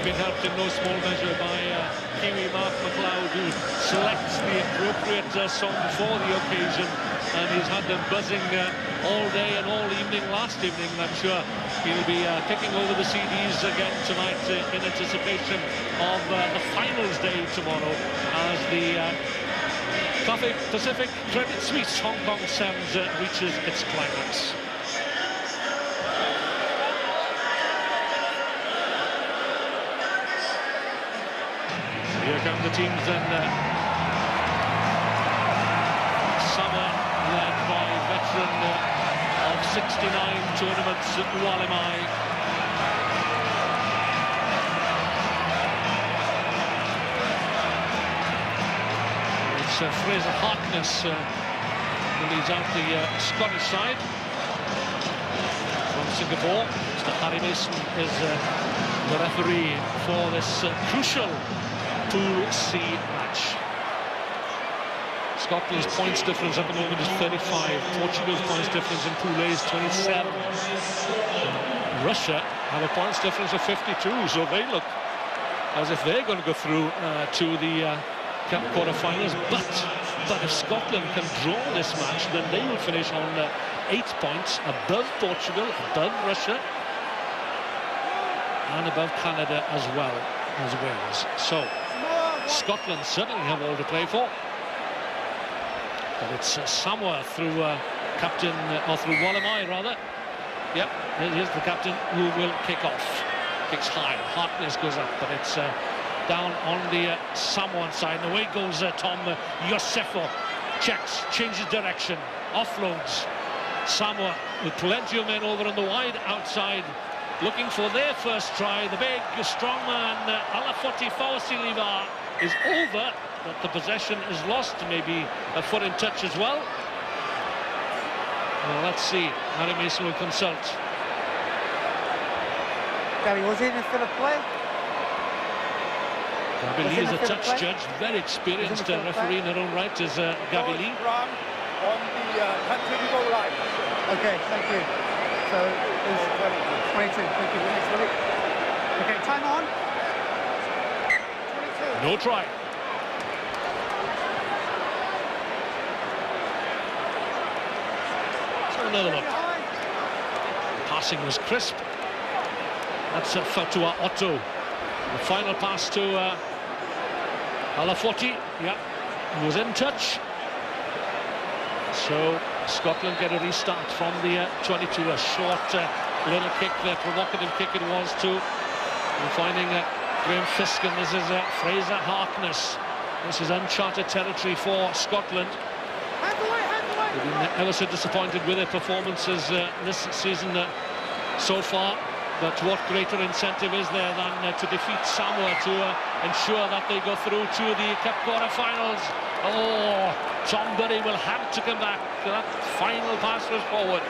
been helped in no small measure by Kiwi Mark McLeod, who selects the appropriate song for the occasion, and he's had them buzzing all day and all evening last evening, and I'm sure he'll be kicking over the CDs again tonight in anticipation of the finals day tomorrow, as the Pacific Credit Suisse Hong Kong Sems reaches its climax. Here come the teams then. Samoa, led by veteran of 69 tournaments, Walimai. It's Fraser Harkness who leads out the Scottish side. From Singapore, Mr. Harry Mason is the referee for this crucial Pool C match. Scotland's points difference at the moment is 35. Portugal's points difference in Pool A is 27. Russia have a points difference of 52, so they look as if they're going to go through to the Cup quarter-finals. But if Scotland can draw this match, then they will finish on 8 points above Portugal, above Russia, and above Canada as well as Wales. So Scotland certainly have all to play for, but it's Samoa through captain, or through Walimai rather. Yep, here's the captain who will kick off. Kicks high, Harkness goes up, but it's down on the Samoan side. And away goes Tom Yosefo. Checks, changes direction, offloads. Samoa with plenty of men over on the wide outside, looking for their first try. The big, strong man, Alafoti Fawasiliva, is over, but the possession is lost. Maybe a foot in touch as well. Well, let's see. Harry Mason will consult. Gary, was he in the field of play? Gabi Lee is a touch judge, very experienced referee in her own right, is Gabi Lee. On the country goal line. Okay, thank you. So, it's 22. Thank you. Next, Willie. Okay, time on. 22. No try. So another look. Passing was crisp. That's Fatua Otto. The final pass to Alafoti. Yeah, he was in touch. So Scotland get a restart from the 22. A short little kick there, provocative kick it was too. We're finding Graham Fiskin. This is Fraser Harkness. This is uncharted territory for Scotland. They've been ever so disappointed with their performances this season so far. But what greater incentive is there than to defeat Samoa to ensure that they go through to the Cup quarter-finals? Oh, somebody will have to come back. That final pass was forward.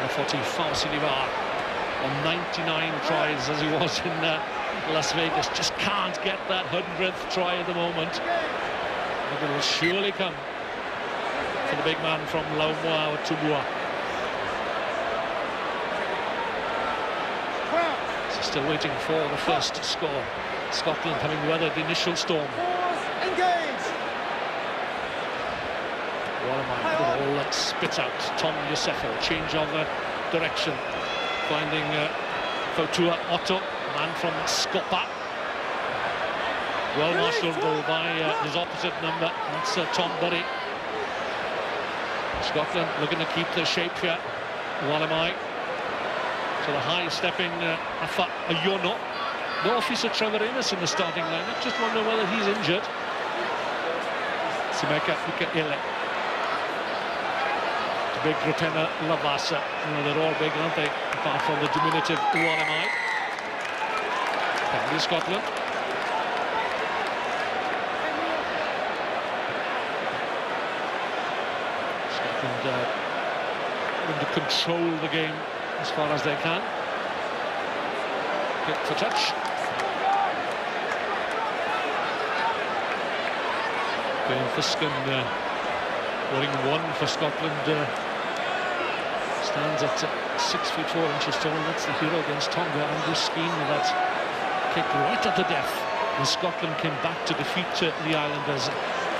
Alafoti Fawasiliva on 99 tries as he was in Las Vegas, just can't get that 100th try at the moment. But it will surely come for the big man from Laumoa or Tubua. So still waiting for the first score. Scotland having weathered the initial storm. Engage! Walimai all spit out. Tom Yosefo, change of direction, finding Fatua Otto, man from Scopa. Well marshalled goal by his opposite number. That's Tom Buddy. Scotland looking to keep their shape here. Walimai. So the high-stepping Afa Ayono. No officer Trevor Innes in the starting lineup. Just wonder whether he's injured. Simeka Ikaele. Big Rutena Lavasa. They're all big, aren't they? Apart from the diminutive Walimai. Penalty Scotland. Scotland going to control the game as far as they can. Hit for touch. Graham Fiskin wearing 1 for Scotland. Stands at 6'4" tall. That's the hero against Tonga. Andrew Skeen with that kick right at the death. And Scotland came back to defeat the Islanders.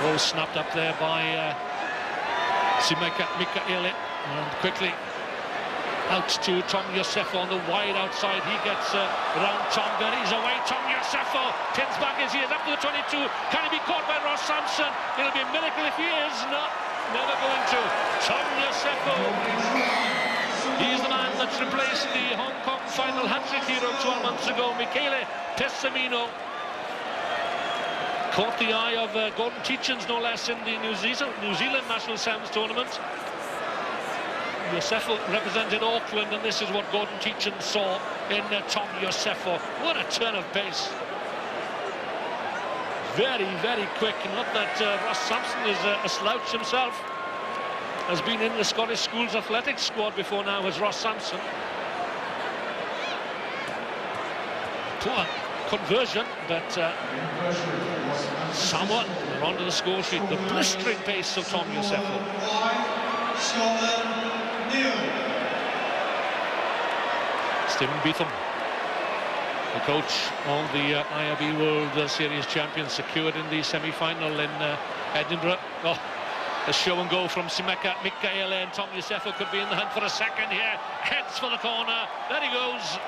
Ball snapped up there by Mikaele, and quickly out to Tom Yosefo on the wide outside. He gets around Tonga. He's away. Tom Yosefo pins back his ears up to the 22. Can he be caught by Ross Sampson? It'll be a miracle if he is. No, never going to. Tom Yosefo. He's the man that's replaced the Hong Kong final hat-trick hero 12 months ago, Michele Pessamino. Caught the eye of Gordon Tietjens, no less, in the New Zealand National Sevens tournament. Yosefo represented Auckland, and this is what Gordon Tietjens saw in Tom Yosefo. What a turn of pace. Very, very quick. Not that Ross Sampson is a slouch himself. Has been in the Scottish Schools Athletics squad before now as Ross Sampson. Poor conversion, but Samoa are onto the score sheet. The blistering pace of Tom Yosefo. Stephen Beetham, the coach of the IRB World Series champions, secured in the semi-final in Edinburgh. Oh, a show and go from Mikaele, and Tom Yosefo could be in the hunt for a second here. Heads for the corner. There he goes.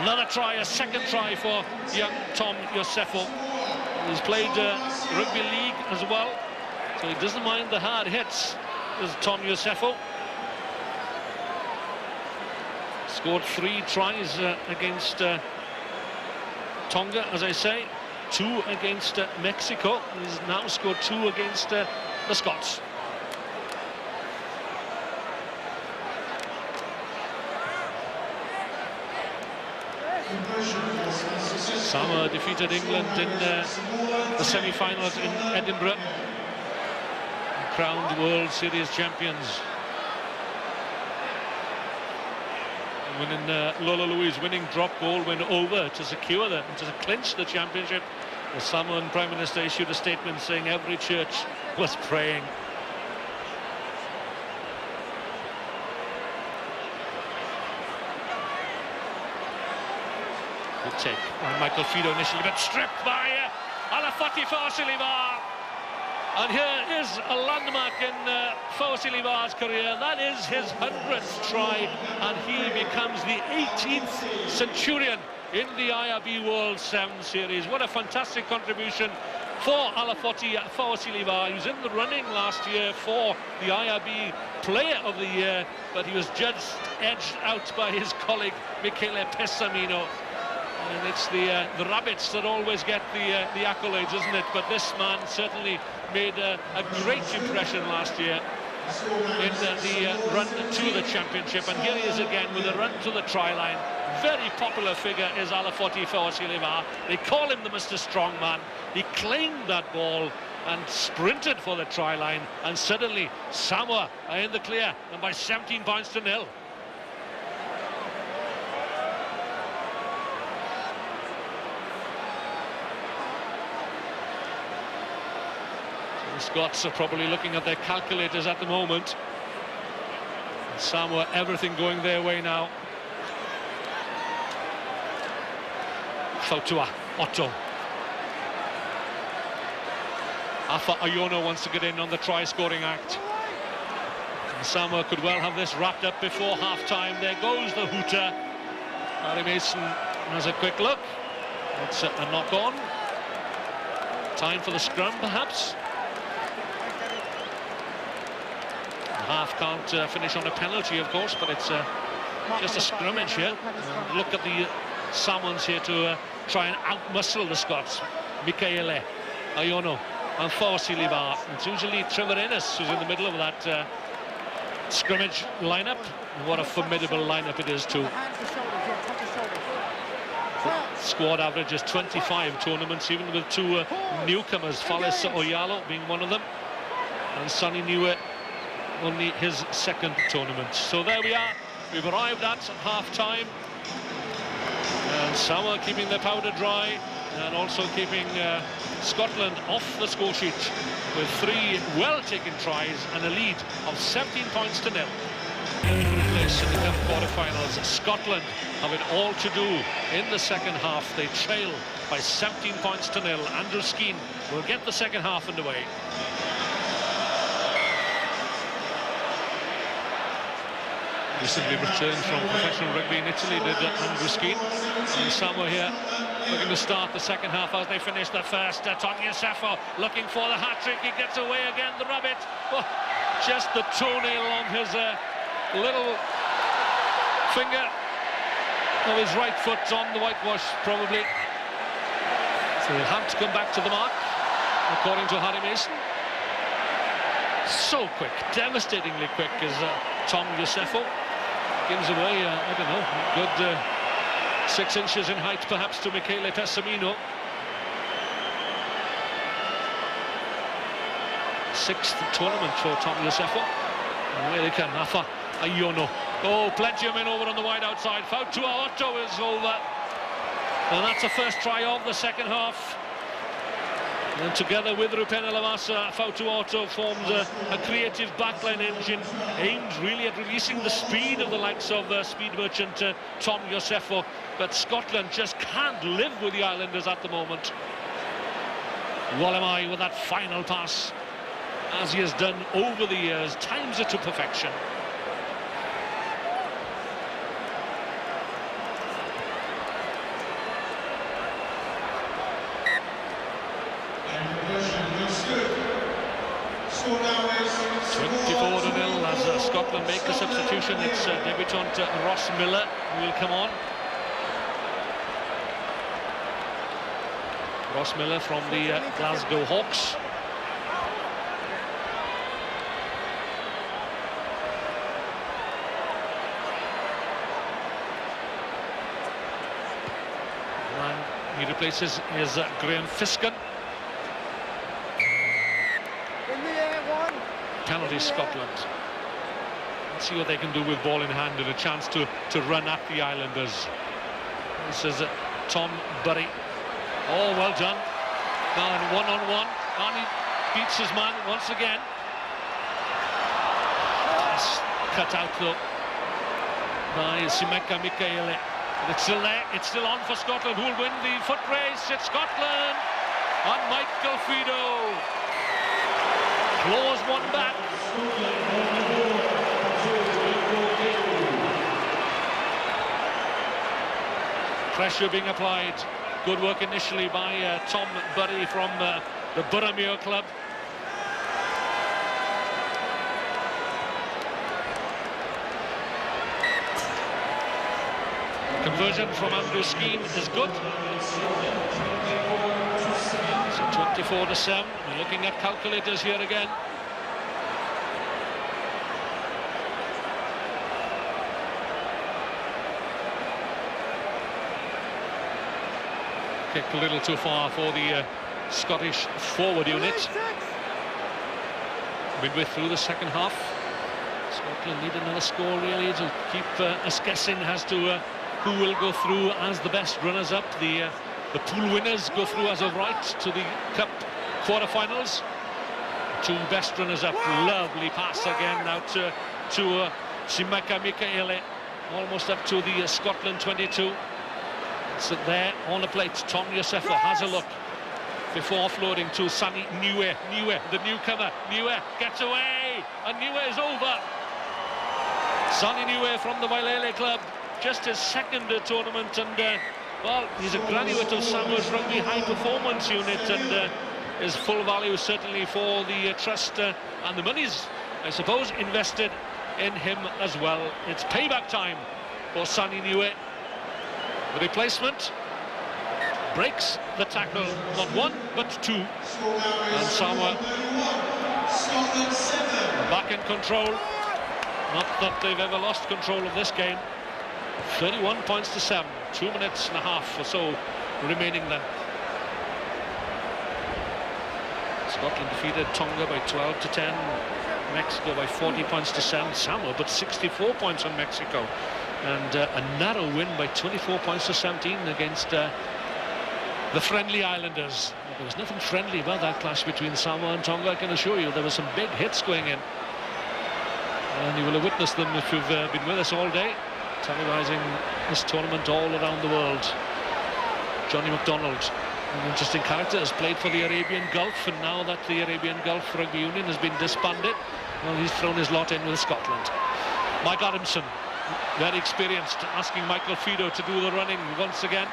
Another try, a second try for young Tom Yosefo. He's played rugby league as well, so he doesn't mind the hard hits. There's Tom Yosefo. Scored 3 tries against Tonga, as I say. 2 against Mexico. He's now scored 2 against the Scots. Samoa defeated England in the semi-finals in Edinburgh. Crowned World Series champions. Winning Lola Louis' winning drop goal went over to secure them and to clinch the championship. The Samoan Prime Minister issued a statement saying every church was praying. Good take on Michael Fido initially, but stripped by Alafati Fawasiliva. And here is a landmark in Fawasiliva's career. That is his 100th try, and he becomes the 18th Centurion in the IRB World Sevens Series. What a fantastic contribution for Alafati Fawasiliva. He was in the running last year for the IRB Player of the Year, but he was just edged out by his colleague Michele Pessamino. And it's the rabbits that always get the accolades, isn't it? But this man certainly made a great impression last year in the run to the championship. And here he is again with a run to the try line. Very popular figure is Alafati Fawasiliva. They call him the Mr. Strongman. He claimed that ball and sprinted for the try line, and suddenly Samoa are in the clear, and by 17 points to 0. The Scots are probably looking at their calculators at the moment. Samoa, everything going their way now. Fautua, Otto. Afa Iono wants to get in on the try-scoring act. And Samoa could well have this wrapped up before half-time. There goes the hooter. Harry Mason has a quick look. It's a knock-on. Time for the scrum, perhaps. Half can't finish on a penalty, of course, but it's just a scrimmage here. And look at the Samoans here to try and outmuscle the Scots. Mikaele, Iono and Fawasiliva. It's usually Trevor Ennis who's in the middle of that scrimmage lineup. And what a formidable lineup it is too. Squad average is 25 tournaments, even with 2 newcomers, Fallis Oyalo being one of them, and Sonny Niue only his 2nd tournament. So there we are. We've arrived at half-time. And Samoa keeping their powder dry. and also keeping Scotland off the score sheet with 3 well-taken tries and a lead of 17 points to 0. Place in the cup quarter-finals. Scotland have it all to do in the second half. They trail by 17 points to 0. Andrew Skeen will get the second half underway. Recently returned from professional rugby in Italy, did Andrew Skeen. And Samoa here looking to start the second half as they finish the first. Tom Yosefo looking for the hat-trick. He gets away again, the rabbit. Oh, just the toenail on his little finger of his right foot on the whitewash, probably. So he'll have to come back to the mark, according to Harry Mason. So quick, devastatingly quick is Tom Yosefo. Gives away, I don't know, good 6 inches in height, perhaps, to Michele Tassamino. 6th tournament for Tom Yosefo. Where they can, Afa Ayono. Oh, plenty of men over on the wide outside. Fautua Otto is over. And that's the first try of the second half. And together with Rupena Lavasa, Fautua Otto forms a creative backline engine aimed really at releasing the speed of the likes of speed merchant Tom Yosefo. But Scotland just can't live with the Islanders at the moment. Walemai with that final pass, as he has done over the years, times it to perfection. Score now is 24-0 as Scotland make a substitution. It's debutant Ross Miller who will come on. Ross Miller from the Glasgow Hawks. And he replaces Graham Fiskin. Penalty Scotland. Let's see what they can do with ball in hand and a chance to run at the Islanders. This is Tom Burry. Oh, well done. And one-on-one. And he beats his man once again. That's cut out though by Simeka Mikaele. And it's still there. It's still on for Scotland. Who will win the foot race? It's Scotland. And Michael Fido claws one back. Pressure being applied. Good work initially by Tom Burry from the Boroughmuir club. Conversion from Andrew Skeen is good. So 24-7. We're looking at calculators here again. Kick a little too far for the Scottish forward unit. Midway through the second half, Scotland need another score really to keep us guessing as to who will go through as the best runners-up. The pool winners go through as of right to the Cup quarter-finals. 2 best runners-up. Lovely pass again now to Simeka Mikaele, almost up to the Scotland 22. So there on the plate, Tom Yosefo has a look before offloading to Sani Niue. Niue, the newcomer. Niue gets away, and Niue is over. Sani Niue from the Wailele club, just his second tournament, and well, he's a graduate of Samoa's Rugby high performance unit, and is full value certainly for the trust and the monies, I suppose, invested in him as well. It's payback time for Sani Niue. The replacement breaks the tackle, not 1 but 2, and Samoa back in control. Not that they've ever lost control of this game. 31 points to 7, 2 minutes and a half or so remaining then. Scotland defeated Tonga by 12-10, Mexico by 40 points to 7. Samoa but 64 points on Mexico. And a narrow win by 24 points to 17 against the friendly islanders. There was nothing friendly about that clash between Samoa and Tonga, I can assure you. There were some big hits going in. And you will have witnessed them if you've been with us all day, televising this tournament all around the world. Johnny McDonald, an interesting character, has played for the Arabian Gulf, and now that the Arabian Gulf Rugby Union has been disbanded, well, he's thrown his lot in with Scotland. Mike Adamson, very experienced, asking Michael Fido to do the running once again.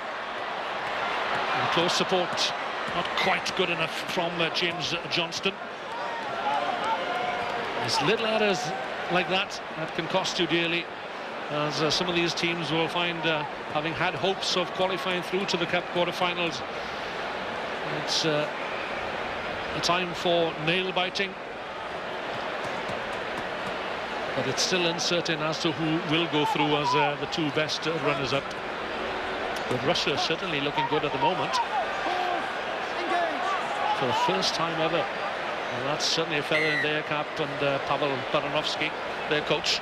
And close support, not quite good enough from James Johnston. There's little errors like that can cost you dearly, as some of these teams will find, having had hopes of qualifying through to the Cup quarter-finals, it's a time for nail-biting. But it's still uncertain as to who will go through as the two best runners-up. But Russia is certainly looking good at the moment. For the first time ever. And that's certainly a feather in their cap. And Pavel Baranovsky, their coach.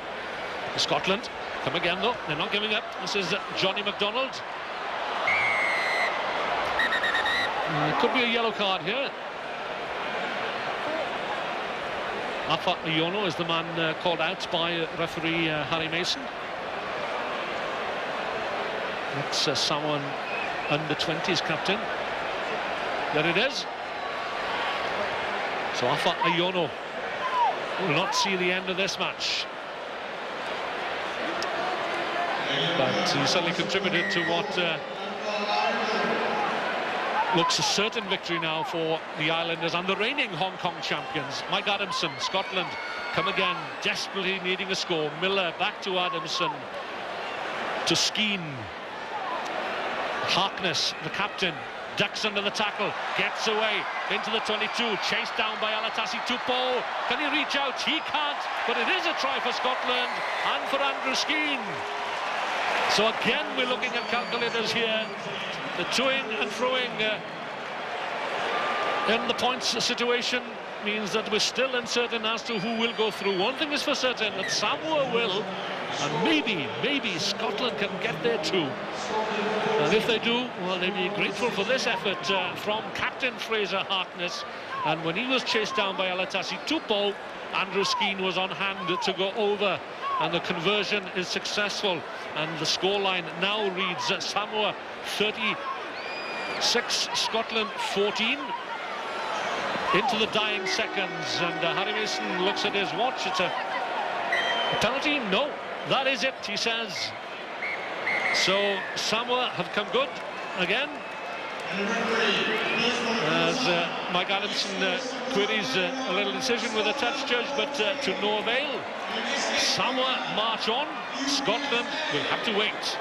Scotland come again, though. They're not giving up. This is Johnny McDonald. It could be a yellow card here. Afa Iono is the man called out by referee Harry Mason. That's Samoan under-20s captain. There it is. So Afa Iono will not see the end of this match. But he certainly contributed to what looks a certain victory now for the Islanders and the reigning Hong Kong champions. Mike Adamson, Scotland, come again, desperately needing a score. Miller back to Adamson, to Skeen. Harkness, the captain, ducks under the tackle, gets away into the 22, chased down by Alatasi Tupou. Can he reach out? He can't, but it is a try for Scotland and for Andrew Skeen. So again, we're looking at calculators here. The toing and throwing in the points situation means that we're still uncertain as to who will go through. One thing is for certain, that Samoa will, and maybe Scotland can get there too. And if they do, well, they'll be grateful for this effort from Captain Fraser Harkness. And when he was chased down by Alatasi Tupou, Andrew Skeen was on hand to go over. And the conversion is successful. And the scoreline now reads Samoa 36, Scotland 14. Into the dying seconds. And Harry Mason looks at his watch. It's a penalty? No, that is it, he says. So Samoa have come good again. As Mike Adamson queries a little decision with a touch, judge, but to no avail. Samoa march on. Scotland will have to wait.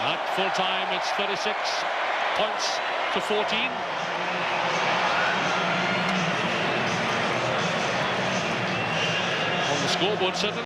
At full time, it's 36 points to 14. On the scoreboard, certainly.